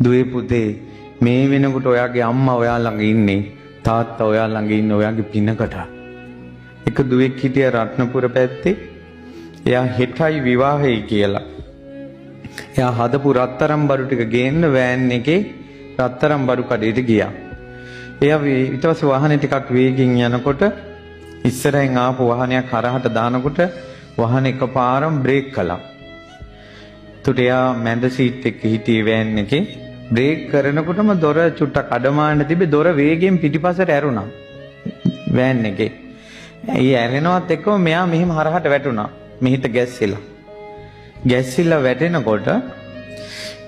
දුවේ පුතේ මේ වෙනකොට ඔයාගේ අම්මා ඔයා ළඟ ඉන්නේ තාත්තා ඔයා ළඟ ඉන්නේ ඔයාගේ පිනකට. එක දුවෙක් හිටිය රත්නපුර පැත්තේ. එයා හෙටයි විවාහයි කියලා. එයා හදපු රත්තරන් බඩු ටික ගේන්න වෑන් එකේ රත්තරන් බඩු කඩේට ගියා. එයා ඊට පස්සේ වාහනේ ටිකක් වේගෙන් යනකොට ඉස්සරහින් ආපු වාහනයක් හරහට දානකොට වාහනේ එකපාරම බ්‍රේක් කළා. එතකොට එයා මැද සීට් එකේ හිටියේ වෑන් එකේ බ්‍රේක් කරනකොටම දොර චුට්ටක් අඩමාන තිබ්බේ දොර වේගෙන් පිටිපස්සට ඇරුණා. වෑන් එකේ. ඒ ඇරෙනවත් එක්කම මෙයා මෙහෙම හරහට වැටුණා. මෙහිට ගැස්සිලා. ගැස්සිලා වැටෙනකොට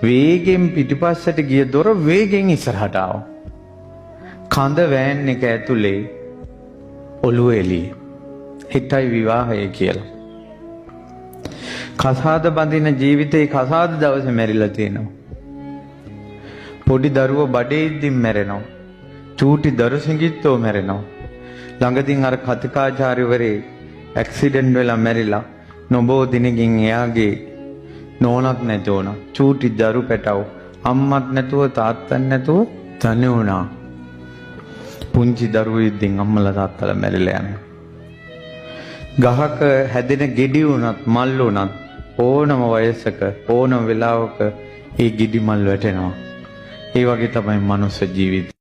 වේගෙන් පිටිපස්සට ගිය දොර වේගෙන් ඉස්සරහට ආවා. කඳ වෑන් එක ඇතුලේ ඔළුව එළියේ. හිටයි විවාහය කියලා. කසාද බඳින ජීවිතේ කසාද දවසේ මැරිලා තියෙනවා. පොඩි දරුවෝ බඩේ ඉද්දින් මැරෙනවා. චූටි දරු සිඟිත්තෝ මැරෙනවා. ළඟදීන් අර කතිකාචාර්යවරේ ඇක්සිඩන්ට් වෙලා මැරිලා නොබෝ දිනකින් එයාගේ නෝනක් නැති වුණා. චූටි දරු පැටව අම්මත් නැතුව තාත්තත් නැතුව තනි වුණා. පුංචි දරුවෝ ඉද්දින් අම්මලා තාත්තලා මැරිලා යනවා. ගහක හැදෙන ගෙඩි වුණත් මල් වුණත් ඕනම වයසක ඕනම වෙලාවක ඒ ගෙඩි මල් වැටෙනවා. ඒ වගේ තමයි මනුස්ස ජීවිතය.